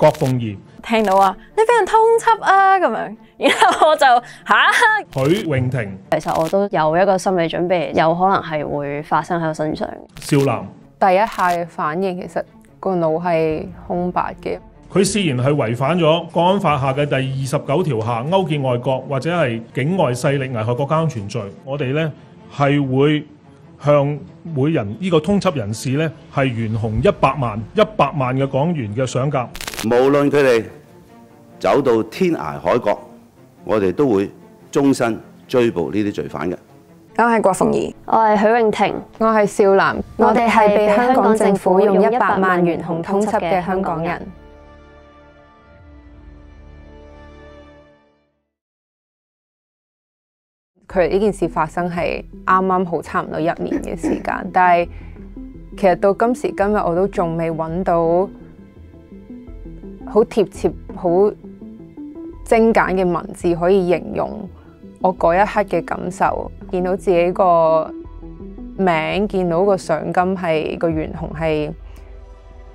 郭鳳儀，聽到話你俾人通緝啊咁樣，然後我就許穎婷，其實我都有一個心理準備，有可能係會發生喺我身上。少男，第一下嘅反應其實個腦係空白嘅。佢涉嫌係違反咗《國安法》下嘅第29條下勾結外國或者係境外勢力危害國家安全罪。我哋呢係會向每人呢個通緝人士呢係懸紅100萬嘅港元嘅賞金。無論佢哋走到天涯海角，我哋都會終身追捕呢啲罪犯嘅。我係郭鳳儀，我係許穎婷，我係少男，我哋係被香港政府用100萬懸紅通緝嘅香港人。佢呢件事發生係啱啱好差唔多1年嘅時間，但係其實到今時今日我都仲未揾到好貼切、好精簡嘅文字可以形容我嗰一刻嘅感受。見到自己個名，見到個賞金係個懸紅係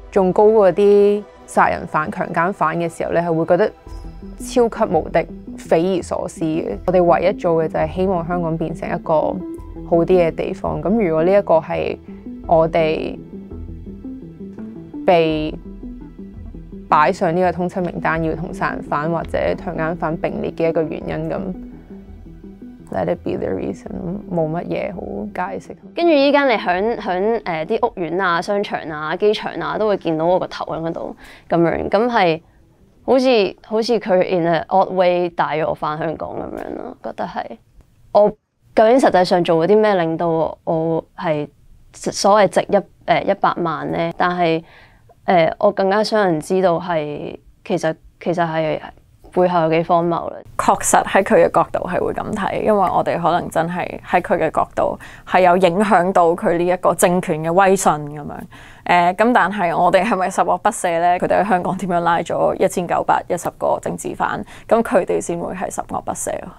仲高過啲殺人犯、強姦犯嘅時候，你係會覺得超級無敵匪夷所思嘅。我哋唯一做嘅就係希望香港變成一個好啲嘅地方。咁如果呢一個係我哋被擺上呢個通緝名單，要同殺人犯或者強姦犯並列嘅一個原因，咁 let it be the reason， 冇乜嘢好解釋。跟住依家你響啲屋苑啊、商場啊、機場啊，都會見到我個頭喺嗰度咁樣，咁係好似佢 in a odd way 帶咗我返香港咁樣咯。覺得係我究竟實際上做咗啲咩令到我係所謂值100萬咧？但係我更加想人知道係其實係背後有幾荒謬咧。確實喺佢嘅角度係會咁睇，因為我哋可能真係喺佢嘅角度係有影響到佢呢一個政權嘅威信咁樣。咁但係我哋係咪十惡不赦呢？佢哋喺香港點樣拉咗1910個政治犯，咁佢哋先會係十惡不赦咯。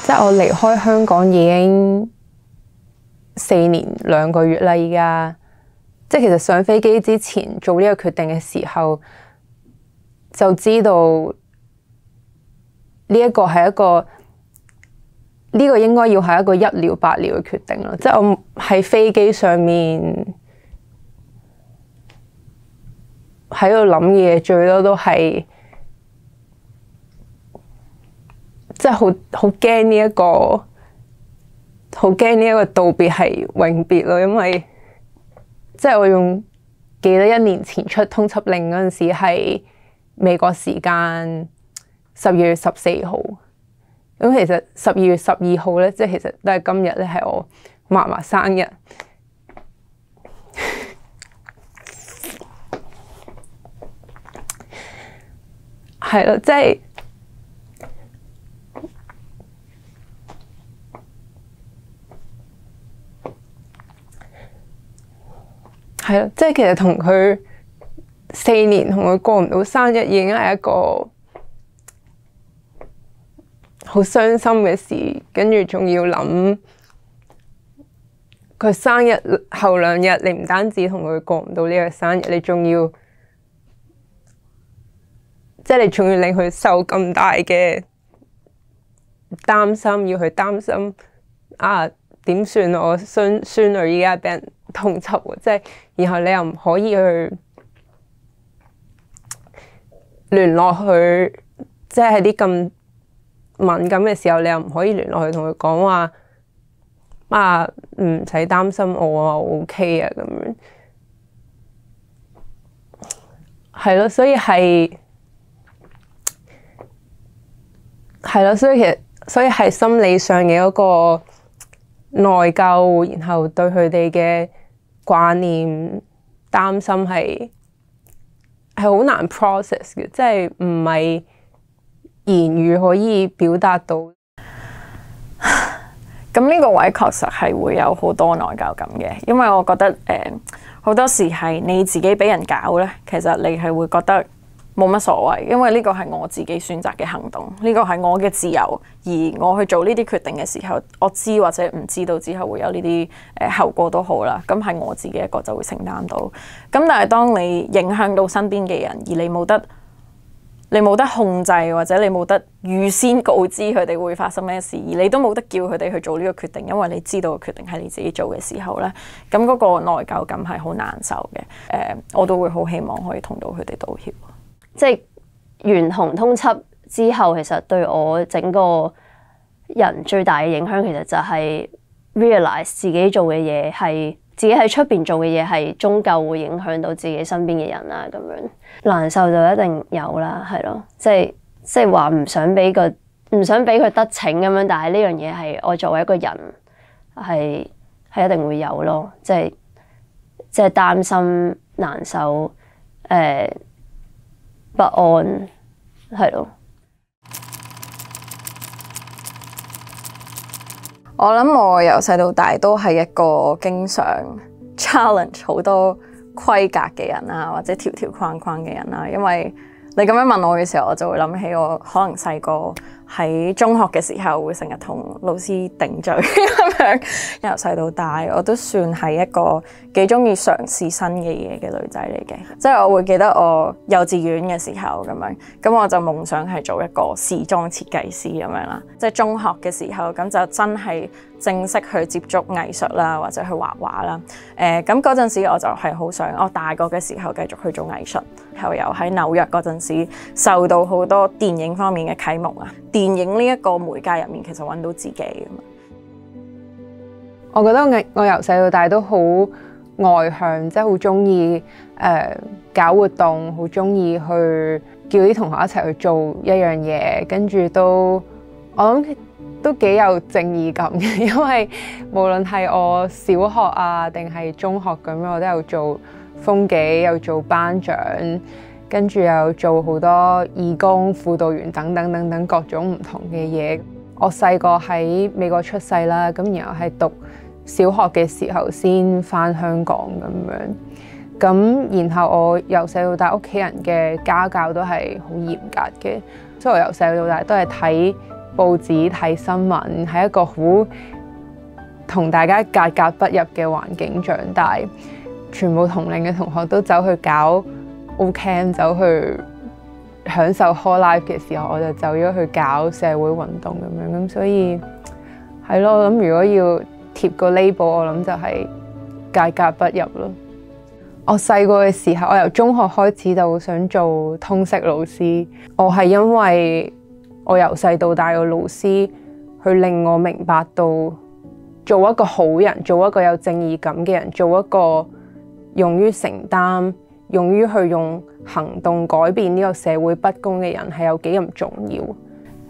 即係我離開香港已經4年2個月啦，依家即係其實上飛機之前做呢個決定嘅時候，就知道呢一個係呢個應該要係一個一了百了嘅決定咯。即係我喺飛機上面喺度諗嘅嘢最多都係即係好驚呢一個道別係永別咯，因為即係我仲記得1年前出通緝令嗰陣時係美國時間12月14號，咁其實12月12號咧，即係其實都係今日咧，係我嫲嫲生日。係咯，即係係咯，即係其實同佢4年同佢過唔到生日，已經係一個好傷心嘅事。跟住仲要諗佢生日後2日，你唔單止同佢過唔到呢個生日，你仲要你仲要令佢受咁大嘅擔心，要去擔心啊點算我孫女依家俾人通緝喎，即係然後你又唔可以去聯絡佢，即係喺啲咁敏感嘅時候，你又唔可以聯絡佢，同佢講話啊唔使擔心我啊，我 OK 啊咁樣，係咯，所以係心理上嘅嗰個內疚，然後對佢哋嘅掛念、擔心係好難 process 嘅，即係唔係言語可以表達到。咁呢個位確實係會有好多內疚感嘅，因為我覺得好多時係你自己俾人搞咧，其實你係會覺得冇乜所謂，因為呢個係我自己選擇嘅行動，呢個係我嘅自由，而我去做呢啲決定嘅時候，我知或者唔知道之後會有呢啲後果都好啦，咁係我自己一個就會承擔到。咁但係當你影響到身邊嘅人，而你冇得控制，或者你冇得預先告知佢哋會發生咩事，而你都冇得叫佢哋去做呢個決定，因為你知道個決定係你自己做嘅時候呢，咁嗰個內疚感係好難受嘅。我都會好希望可以同到佢哋道歉。即係懸紅通緝之後，其實對我整個人最大嘅影響，其實就係 realize 自己做嘅嘢係自己喺出邊做嘅嘢係終究會影響到自己身邊嘅人啦。咁樣難受就一定有啦，係咯，即係話唔想俾佢得逞咁樣，但係呢樣嘢係我作為一個人係一定會有咯，即係擔心、難受、不安，係咯。我諗我由細到大都係一個經常 challenge 好多規格嘅人啊，或者條條框框嘅人啊。因為你咁樣問我嘅時候，我就會諗起我可能細個喺中學嘅時候會成日同老師頂嘴咁樣。由細到大我都算係一個幾中意嘗試新嘅嘢嘅女仔嚟嘅，即係我會記得我幼稚園嘅時候咁樣，咁我就夢想係做一個時裝設計師咁樣啦。即係中學嘅時候咁就真係正式去接觸藝術啦，或者去畫畫啦。咁嗰陣時我就係好想我大個嘅時候繼續去做藝術，後又喺紐約嗰陣時受到好多電影方面嘅啟蒙啊。電影呢一個媒介入面，其實揾到自己咁。我覺得我由細到大都好外向，即係好中意搞活動，好中意去叫啲同學一齊去做一樣嘢，跟住我諗都幾有正義感嘅，因為無論係我小學啊定係中學咁樣，我都有做風紀，有做班長，跟住又做好多義工、輔導員等等各種唔同嘅嘢。我細個喺美國出世啦，咁然後係讀小學嘅時候先返香港咁樣，咁然後我由細到大屋企人嘅家教都係好嚴格嘅，所以我由細到大都係睇報紙、睇新聞，喺一個好同大家格格不入嘅環境長大。全部同齡嘅同學都走去搞 O-Camp， 走去享受 Hall Life 嘅時候，我就走咗去搞社會運動咁樣。咁所以係咯，我諗如果要貼個 label， 我諗就係格格不入咯。我細個嘅時候，我由中學開始就想做通識老師。我係因為我由細到大個老師，去令我明白到做一個好人，做一個有正義感嘅人，做一個勇於承擔、勇於去用行動改變呢個社會不公嘅人係有幾咁重要。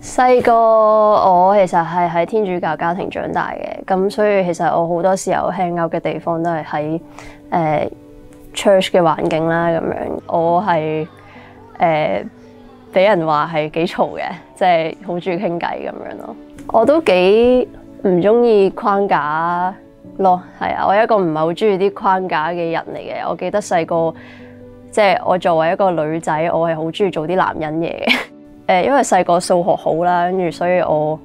細個我其實係喺天主教家庭長大嘅，咁所以其實我好多時候 hang out 嘅地方都係喺church 嘅環境啦咁樣。我係俾人話係幾嘈嘅，即係好中意傾偈咁樣咯。我都幾唔中意框架咯，係啊，我係一個唔係好中意啲框架嘅人嚟嘅。我記得細個，即係我作為一個女仔，我係好中意做啲男人嘢嘅。因為細個數學好啦，跟住所以我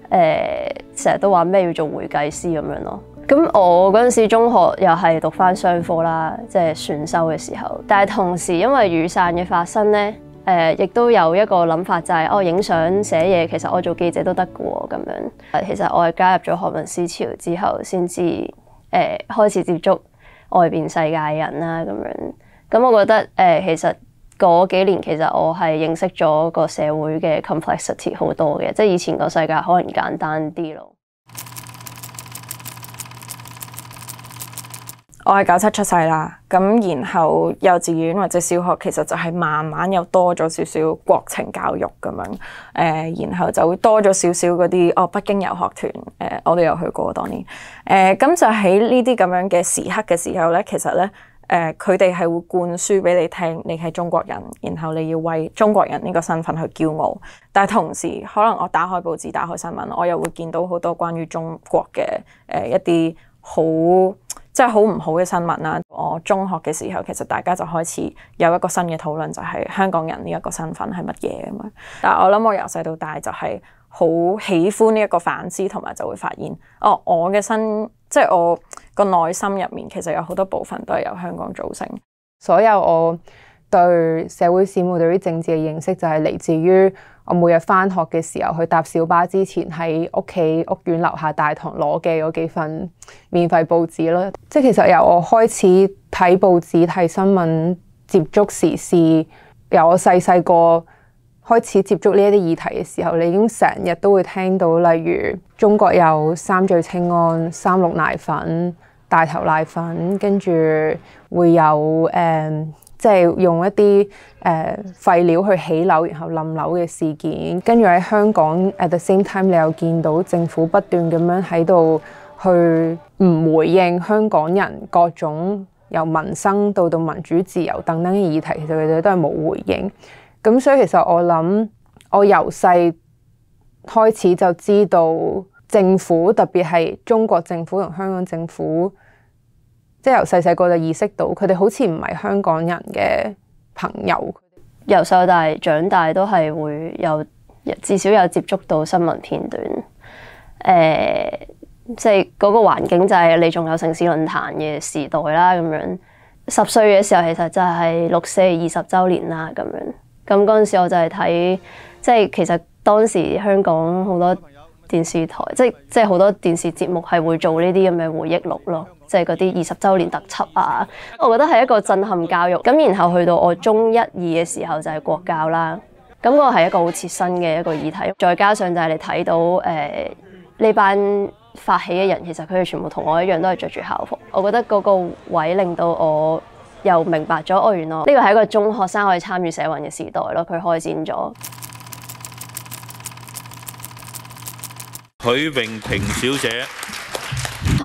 成日都話咩要做會計師咁樣咯。咁我嗰陣時中學又係讀翻商科啦，即係選修嘅時候。但係同時因為雨傘嘅發生咧，亦都有一個諗法就係影相寫嘢，其實我做記者都得嘅喎咁樣。其實我係加入咗學民思潮之後，先至開始接觸外邊世界嘅人啦咁樣。咁我覺得其實嗰幾年其實我係認識咗個社會嘅 complexity 好多嘅，即係以前個世界可能簡單啲咯。我係97出世啦，咁然後幼稚園或者小學其實就係慢慢又多咗少少國情教育咁樣，然後就會多咗少少嗰啲北京遊學團，我都有去過當年，咁就喺呢啲咁樣嘅時刻嘅時候咧，其實咧佢哋係會灌輸俾你聽，你係中國人，然後你要為中國人呢個身份去驕傲。但係同時，可能我打開報紙、打開新聞，我又會見到好多關於中國嘅一啲好即係好唔好嘅新聞啦。我中學嘅時候，其實大家就開始有一個新嘅討論，就係香港人呢一個身份係乜嘢咁樣。但係我諗我由細到大就係好喜歡呢一個反思，同埋就會發現，我嘅即係我個內心入面，其實有好多部分都係由香港組成。所有我對社會事務、對於政治嘅認識，就係嚟自於我每日返學嘅時候，去搭小巴之前喺屋苑樓下大堂攞嘅嗰幾份免費報紙咯。即係其實由我開始睇報紙、睇新聞、接觸時事，由我細個開始接觸呢一啲議題嘅時候，你已經成日都會聽到，例如中國有三聚氰胺、三鹿奶粉、大頭奶粉，跟住會有即係用一啲廢料去起樓，然後冧樓嘅事件。跟住喺香港 at the same time， 你又見到政府不斷咁樣喺度去唔回應香港人各種由民生到民主自由等等嘅議題，其實佢哋都係冇回應。咁所以其實我諗，我由細開始就知道政府，特別係中國政府同香港政府，即係由細個就意識到佢哋好似唔係香港人嘅朋友。由細到大長大都係會有至少有接觸到新聞片段。即係嗰個環境就係你仲有城市論壇嘅時代啦，咁樣10歲嘅時候其實就係6四20週年啦，咁樣。咁嗰陣時我就係睇，即係其實當時香港好多電視台，即係好多電視節目係會做呢啲咁嘅回憶錄咯，即係嗰啲20週年特輯啊。我覺得係一個震撼教育。咁然後去到我中1、2嘅時候就係國教啦。咁嗰個係一個好切身嘅一個議題，再加上就係你睇到呢班發起嘅人，其實佢哋全部同我一樣都係着住校服。我覺得嗰個位令到我又明白咗，原來呢個係一個中學生可以參與社運嘅時代咯。佢開展咗。許穎婷小姐，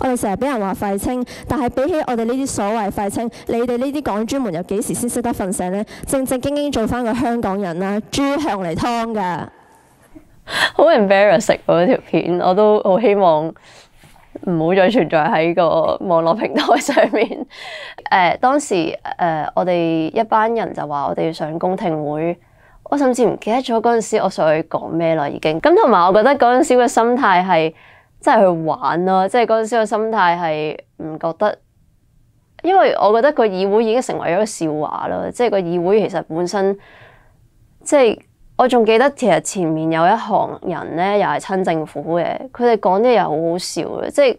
我哋成日俾人話廢青，但係比起我哋呢啲所謂廢青，你哋呢啲港豬們又幾時先識得瞓醒呢？正正經經做翻個香港人啦，豬係用嚟劏㗎。好 embarrassing 嗰條片，我都好希望唔好再存在喺個網絡平台上面。當時我哋一班人就話我哋要上公聽會，我甚至唔記得咗嗰陣時我上去講咩啦已經。咁同埋我覺得嗰陣時嘅心態係真係去玩咯，即係嗰陣時嘅心態係唔覺得，因為我覺得個議會已經成為咗個笑話啦。即係個議會其實本身，即係我仲記得其實前面有一行人咧，又係親政府嘅，佢哋講啲嘢又好好笑嘅。即係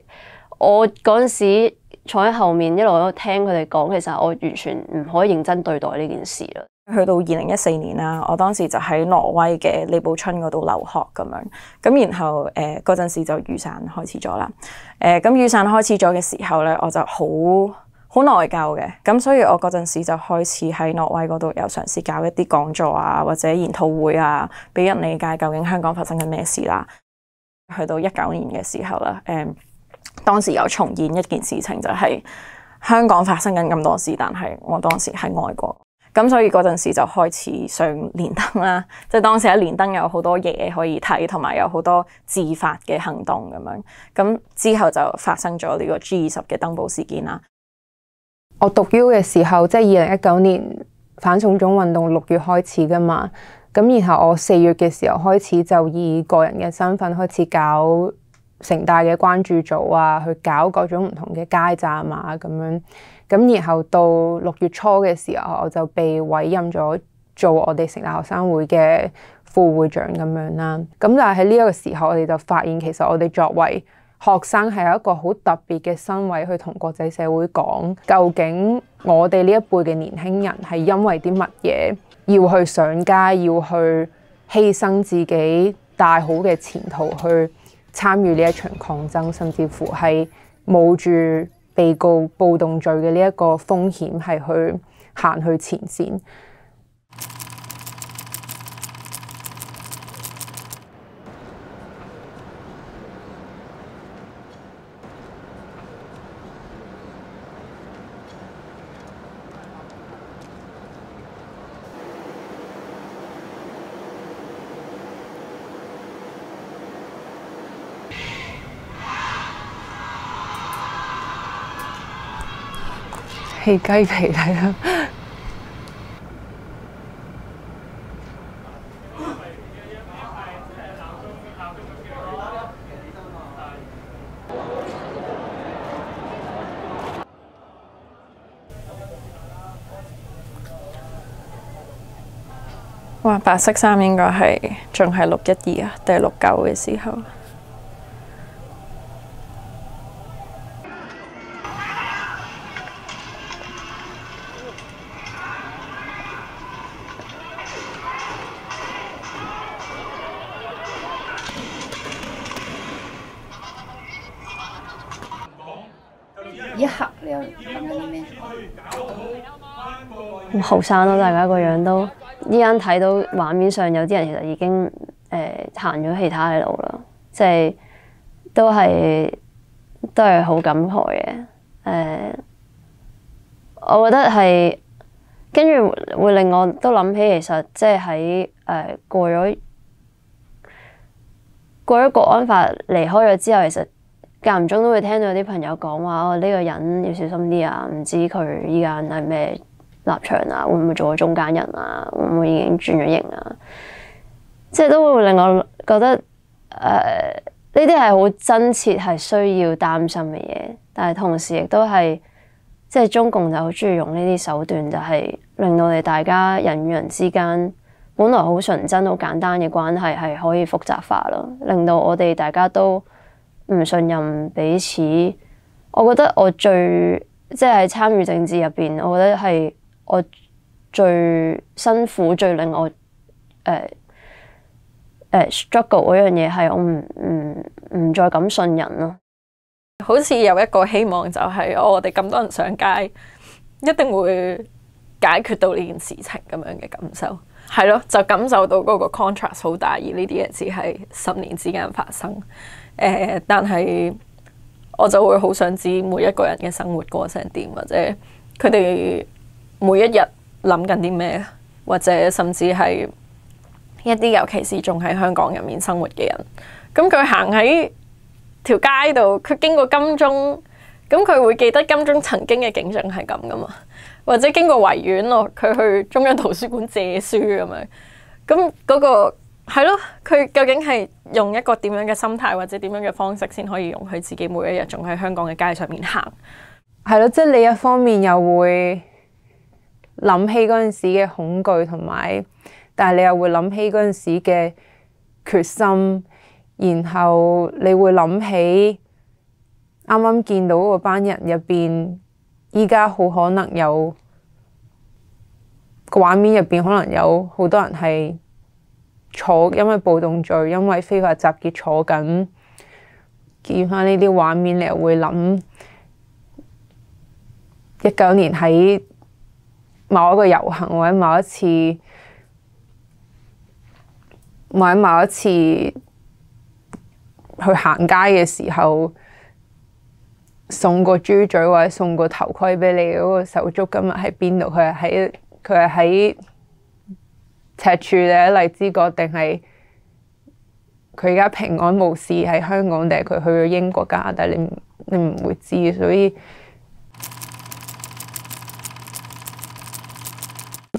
我嗰陣時坐喺後面一路喺度聽佢哋講，其實我完全唔可以認真對待呢件事啦。去到2014年啦，我當時就喺挪威嘅利堡春嗰度留學咁樣，咁然後嗰陣時就雨傘開始咗啦。咁雨傘開始咗嘅時候咧，我就好內疚嘅，咁所以我嗰陣時就開始喺挪威嗰度有嘗試搞一啲講座啊，或者研討會啊，俾人理解究竟香港發生緊咩事啦。去到19年嘅時候啦，當時有重現一件事情，就係香港發生緊咁多事，但係我當時喺外國。咁所以嗰陣時就開始上連登啦，即係當時喺連登有好多嘢可以睇，同埋有好多自發嘅行動咁樣。咁之後就發生咗呢個 G20嘅登報事件啦。我讀 U 嘅時候，即係2019年反送中運動6月開始㗎嘛。咁然後我4月嘅時候開始就以個人嘅身份開始搞城大嘅關注組啊，去搞各種唔同嘅街站啊咁樣。咁然後到6月初嘅時候，我就被委任咗做我哋城大學生會嘅副會長咁樣啦。咁但係喺呢一個時候，我哋就發現其實我哋作為學生係有一個好特別嘅身位去同國際社會講，究竟我哋呢一輩嘅年輕人係因為啲乜嘢要去上街，要去犧牲自己大好嘅前途去參與呢一場抗爭，甚至乎係冒住被告暴動罪嘅呢一個風險係去行去前線。起雞皮睇啦。哇！白色衫應該係仲係612啊，定係69嘅時候。一刻你又諗緊啲咩？好後生咯，大家個樣都依家睇到畫面上有啲人其實已經行咗其他嘅路啦，即係都係好感慨嘅。我覺得係跟住會令我都諗起，其實即係喺過咗國安法離開咗之後，其實間唔中都會聽到有啲朋友講話，哦，呢個人要小心啲啊，唔知佢依家係咩立場啊，會唔會做咗中間人啊，會唔會已經轉咗型啊？即係都會令我覺得呢啲係好真切，係需要擔心嘅嘢，但係同時亦都係即係中共就好中意用呢啲手段，就係令到我哋大家人與人之間本來好純真、好簡單嘅關係係可以複雜化咯，令到我哋大家都唔信任彼此。我覺得我最即係喺參與政治入邊，我覺得係我最辛苦、最令我struggle 嗰樣嘢係我唔再咁信任咯。好似有一個希望就係我哋咁多人上街，一定會解決到呢件事情咁樣嘅感受。係咯，就感受到嗰個 contrast 好大，而呢啲嘢只係10年之間發生。但係我就會好想知每一個人嘅生活過成點，或者佢哋每一日諗緊啲咩，或者甚至係一啲尤其是仲喺香港入面生活嘅人，咁佢行喺條街度，佢經過金鐘，咁佢會記得金鐘曾經嘅景象係咁噶嘛？或者經過維園咯，佢去中央圖書館借書咁樣，咁嗰個係咯，佢究竟係用一個點樣嘅心態或者點樣嘅方式先可以容許自己每一日仲喺香港嘅街上面行？係咯，即係你一方面又會諗起嗰陣時嘅恐懼同埋，但係你又會諗起嗰陣時嘅決心，然後你會諗起啱啱見到嗰班人入邊，依家好可能有個畫面入邊，可能有好多人係因為暴動罪，因為非法集結坐緊。見翻呢啲畫面，你又會諗19年喺某一個遊行或者某一次去行街嘅時候，送個豬嘴或者送個頭盔俾你嗰個手足今日喺邊度？佢係喺赤柱定喺荔枝角，定係佢而家平安無事喺香港，定係佢去咗英國加拿大？你唔會知，所以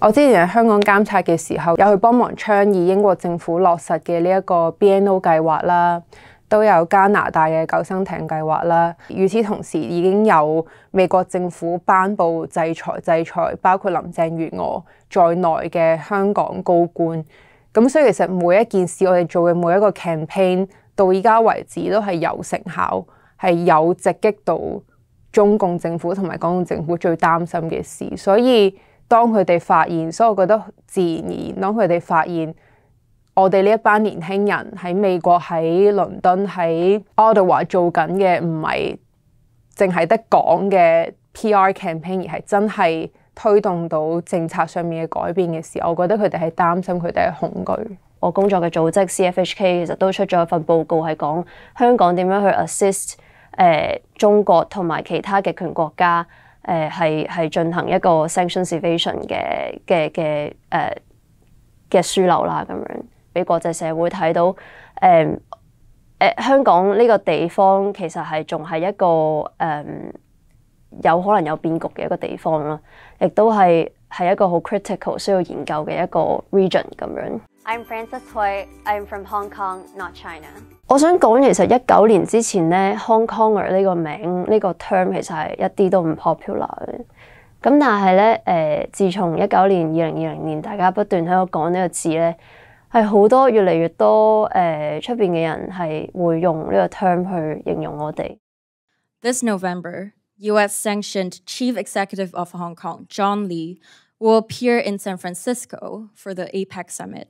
我之前喺香港監察嘅時候，有去幫忙倡議英國政府落實嘅呢一個 BNO 計劃啦，都有加拿大嘅救生艇計劃啦。與此同時，已經有美國政府頒布制裁包括林鄭月娥在內嘅香港高官。咁所以其實每一件事，我哋做嘅每一個 campaign 到而家為止都係有成效，係有直擊到中共政府同埋港共政府最擔心嘅事。所以當佢哋發現，所以我覺得自然而然，當佢哋發現我哋呢一班年輕人喺美國、喺倫敦、喺 Ottawa 做緊嘅唔係淨係得講嘅 PR campaign， 而係真係推動到政策上面嘅改變嘅時候，我覺得佢哋係擔心，佢哋係恐懼。我工作嘅組織 CFHK 其實都出咗一份報告，係講香港點樣去 assist 中國同埋其他極權國家係進行一個 sanctions evasion 嘅樞紐啦，咁樣俾國際社會睇到香港呢個地方其實係仲係一個有可能有變局嘅一個地方咯，亦都係一個好 critical 需要研究嘅一個 region 咁樣。I'm Frances Hui. I'm from Hong Kong, not China. 我想講其實19年之前咧 ，Hong Konger 呢個名呢個 term 其實係一啲都唔 popular 嘅。咁但係咧自從19年、2020年大家不斷喺度講呢個字咧，係好多越嚟越多出邊嘅人係會用呢個 term 去形容我哋。This November, U.S.-sanctioned Chief Executive of Hong Kong, John Lee, will appear in San Francisco for the APEC summit.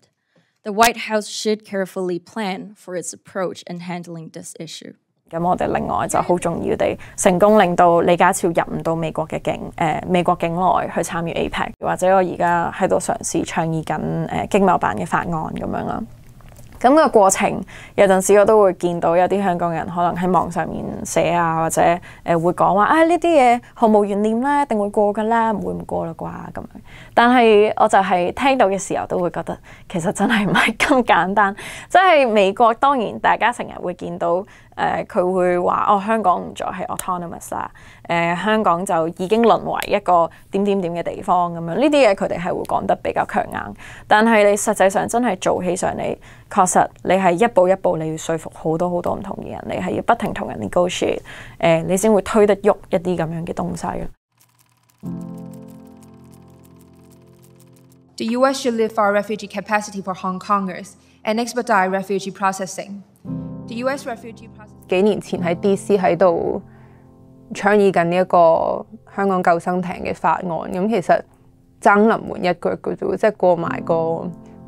The White House should carefully plan for its approach in handling this issue. 咁我哋另外就好重要地成功令到李家超入唔到美國境內去參與 APEC， 或者我而家喺度嘗試倡議緊經貿辦嘅法案咁樣啦。咁個過程有陣時我都會見到有啲香港人可能喺網上面寫啊，或者會講話呢啲嘢毫無懸念啦，一定會過㗎啦，唔會唔過啦啩咁樣。但係我就係聽到嘅時候都會覺得其實真係唔係咁簡單。即係美國當然大家成日會見到佢會話香港唔再係 autonomous 啦，香港就已經淪為一個點點點嘅地方咁樣。呢啲嘢佢哋係會講得比較強硬，但係你實際上真係做起上嚟，確實你係一步一步你要說服好多好多唔同嘅人，你係要不停同人 negotiate，你先會推得喐一啲咁樣嘅東西。The U.S. should lift our refugee capacity for Hong Kongers and expedite refugee processing. The U.S. refugee processing 幾年前喺 D.C. 喺度倡議緊呢一個香港救生艇嘅法案，咁其實爭臨門一腳嘅啫，即係過埋個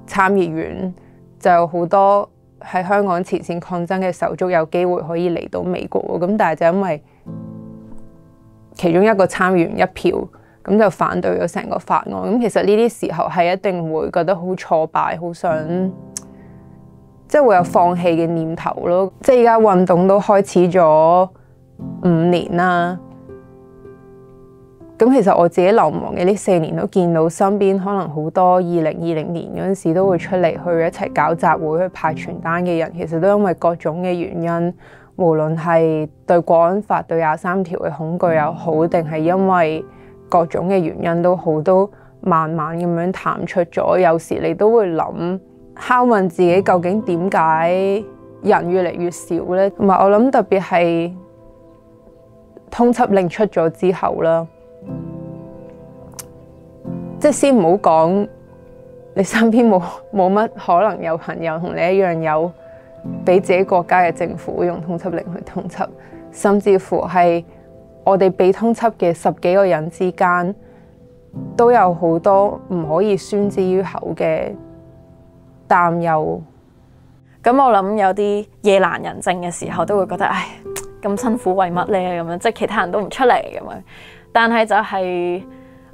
參議院就有好多喺香港前線抗爭嘅手足有機會可以嚟到美國，咁但係就因為其中一個參議員一票，咁就反對咗成個法案。咁其實呢啲時候係一定會覺得好挫敗，好想即係會有放棄嘅念頭咯。即係而家運動都開始咗5年啦，咁其實我自己流亡嘅呢4年都見到身邊可能好多2020年嗰陣時都會出嚟去一齊搞集會去派傳單嘅人，其實都因為各種嘅原因，無論係對國安法對23條嘅恐懼又好，定係因為各種嘅原因都好，都慢慢咁樣淡出咗。有時你都會諗拷問自己，究竟點解人越嚟越少呢？同埋我諗特別係通緝令出咗之後啦，即係先唔好講你身邊冇乜可能有朋友同你一樣有俾自己國家嘅政府用通緝令去通緝，甚至乎係我哋被通緝嘅10幾個人之間都有好多唔可以宣之於口嘅擔憂。咁我諗有啲夜闌人靜嘅時候都會覺得唉，咁辛苦為乜呢？咁樣即係其他人都唔出嚟咁樣，但係就係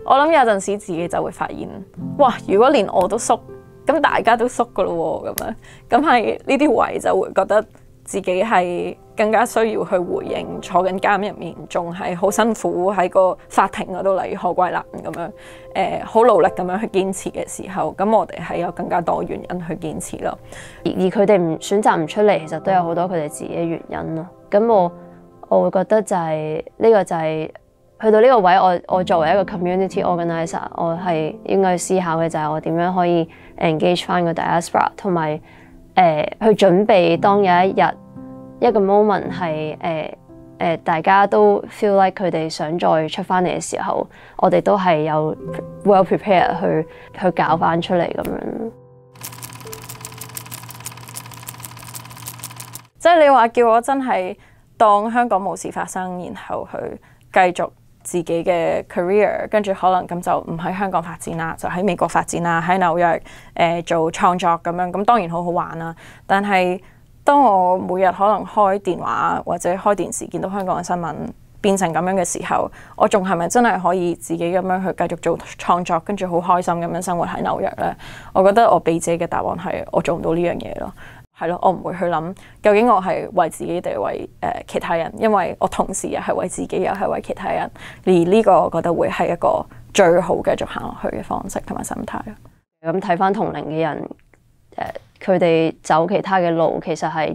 我諗有陣時自己就會發現，哇！如果連我都縮，咁大家都縮噶咯喎，咁樣咁係呢啲位就會覺得自己係更加需要去回應坐緊監入面，仲係好辛苦喺個法庭嗰度，例如何桂蘭咁樣，好努力咁樣去堅持嘅時候，咁我哋係有更加多原因去堅持咯。而佢哋唔選擇唔出嚟，其實都有好多佢哋自己嘅原因咯。咁我會覺得就係呢個就係去到呢個位，我作為一個 community organizer， 我係應該思考嘅就係我點樣可以 engage 翻個 diaspora， 同埋去準備當有一日一個 moment 係大家都 feel like 佢哋想再出翻嚟嘅時候，我哋都係有 well prepared 去搞翻出嚟咁樣。即係你話叫我真係當香港冇事發生，然後去繼續自己嘅 career， 跟住可能咁就唔喺香港發展啦，就喺美國發展啦，喺紐約做創作咁樣，咁當然好好玩啦。但係當我每日可能開電話或者開電視見到香港嘅新聞變成咁樣嘅時候，我仲係咪真係可以自己咁樣去繼續做創作，跟住好開心咁樣生活喺紐約呢？我覺得我俾自己嘅答案係我做唔到呢樣嘢咯。係咯，我唔會去諗究竟我係為自己定係為其他人，因為我同時又係為自己又係為其他人，而呢個我覺得會係一個最好繼續行落去嘅方式同埋心態。咁睇翻同齡嘅人佢哋走其他嘅路，其實係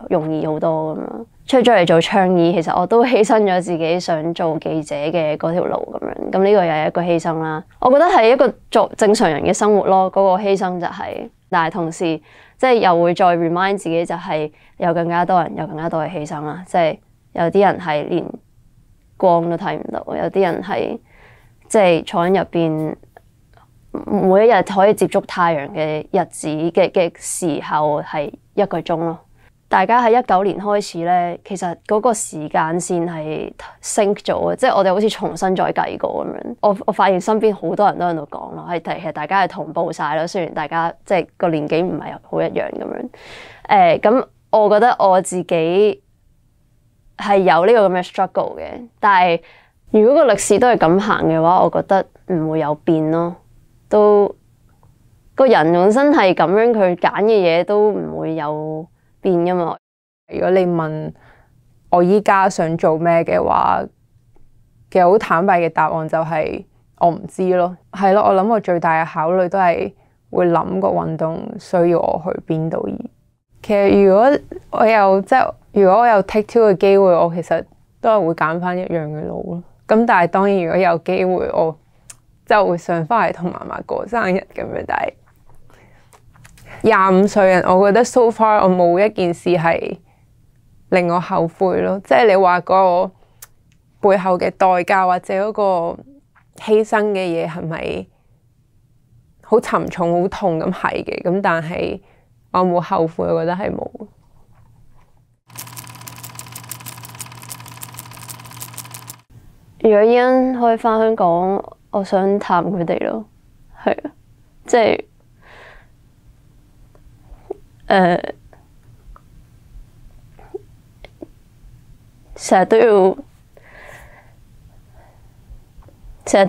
容易好多咁樣。出咗嚟做倡議，其實我都犧牲咗自己想做記者嘅嗰條路咁樣。咁呢個又係一個犧牲啦。我覺得係一個做正常人嘅生活咯。嗰個犧牲就係，但係同時即係又會再 remind 自己，就係有更加多人有更加多嘅犧牲啦。即係有啲人係連光都睇唔到，有啲人係即係坐喺入邊，每一日可以接觸太陽嘅日子嘅時候係1個鐘咯。大家喺19年開始咧，其實嗰個時間線係 sync 咗嘅，即係我哋好似重新再計過咁樣。我發現身邊好多人都喺度講咯，其實大家係同步晒咯。雖然大家即係個年紀唔係好一樣咁樣。咁我覺得我自己係有呢個咁嘅 struggle 嘅，但係如果個歷史都係咁行嘅話，我覺得唔會有變咯。都個人本身係咁樣，佢揀嘅嘢都唔會有變㗎嘛。如果你問我依家想做咩嘅話，其實好坦白嘅答案就係我唔知咯。係咯，我諗我最大嘅考慮都係會諗個運動需要我去邊度。其實如果我有 take two 嘅機會，我其實都係會揀翻一樣嘅路咯。咁但係當然如果有機會，我就會想翻嚟同嫲嫲過生日咁樣。但係25歲人，我覺得 so far 我冇一件事係令我後悔咯。即係你話嗰個背後嘅代價或者嗰個犧牲嘅嘢係咪好沉重、好痛咁？係嘅。咁但係我冇後悔，我覺得係冇。如果依家可以返香港，我想探佢哋咯，係啊，即係成日都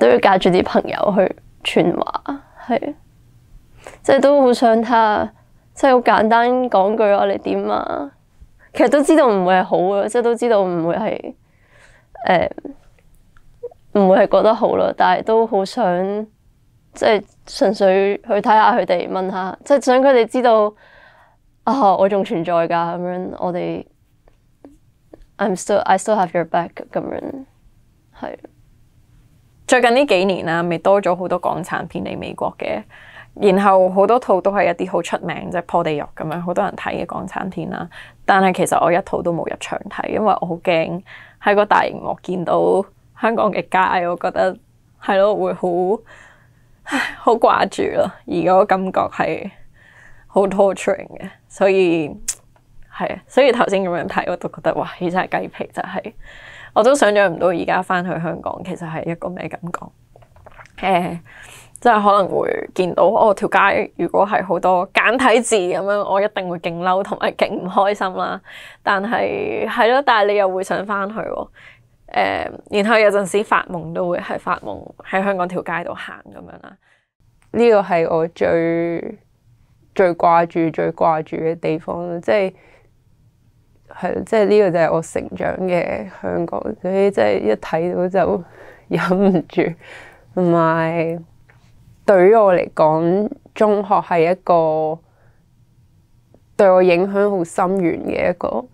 要隔住啲朋友去傳話，係，即係都好想睇下，即係好簡單講句話你點啊？其實都知道唔會係好嘅，即係都知道唔會係唔會係覺得好啦，但係都好想即係純粹去睇下佢哋，問下，即係想佢哋知道啊，我仲存在㗎咁樣，我哋 I still have your back 咁樣，係。最近呢幾年啦，咪多咗好多港產片嚟美國嘅，然後好多套都係一啲好出名，即係破地獄咁樣，好多人睇嘅港產片啦。但係其實我一套都冇入場睇，因為我好驚喺個大螢幕見到香港嘅街，我覺得係咯，會好掛住咯，而嗰個感覺係好 torturing 嘅，所以係啊，所以頭先咁樣睇我都覺得哇，起晒雞皮，就係我都想象唔到而家翻去香港其實係一個咩感覺。即係可能會見到條街如果係好多簡體字咁樣，我一定會勁嬲同埋勁唔開心啦。但係係咯，但係你又會想翻去喎。然後有陣時發夢都會係發夢喺香港條街度行咁樣啦。呢個係我最掛住嘅地方，即係呢個就係我成長嘅香港，所以即係一睇到就忍唔住。同埋對於我嚟講，中學係一個對我影響好深遠嘅一個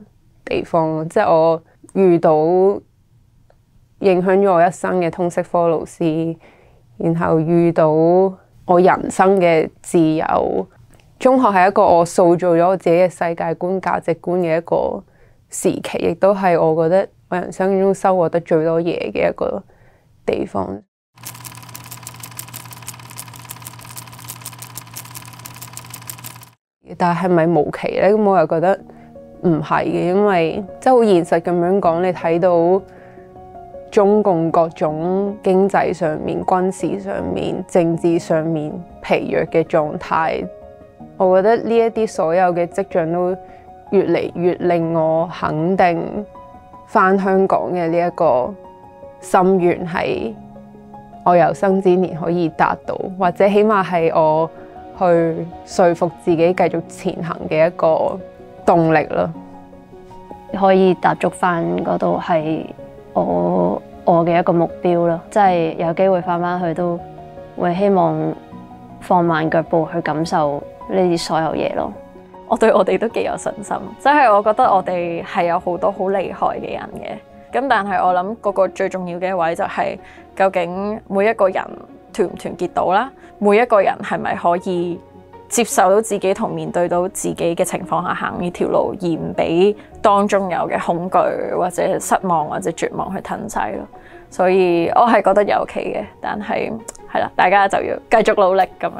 地方，即係我遇到影響咗我一生嘅通識科老師，然後遇到我人生嘅自由。中學係一個我塑造咗我自己嘅世界觀、價值觀嘅一個時期，亦都係我覺得我人生中收穫得最多嘢嘅一個地方。但係咪無期呢？咁我又覺得唔係嘅，因為即係好現實咁樣講，你睇到中共各種經濟上面、軍事上面、政治上面疲弱嘅狀態，我覺得呢一啲所有嘅跡象都越嚟越令我肯定返香港嘅呢一個心願係我有生之年可以達到，或者起碼係我去說服自己繼續前行嘅一個動力咯。可以踏足返嗰度係我嘅一個目標咯，即係有機會返去都會希望放慢腳步去感受呢啲所有嘢咯。我對我哋都幾有信心，即係我覺得我哋係有好多好厲害嘅人嘅。咁但係我諗嗰個最重要嘅一位就係究竟每一個人團唔團結到啦，每一個人係咪可以接受到自己同面對到自己嘅情況下行呢條路，而唔俾當中有嘅恐懼或者失望或者絕望去吞噬咯。所以我係覺得有期嘅，但係係啦，大家就要繼續努力咁樣。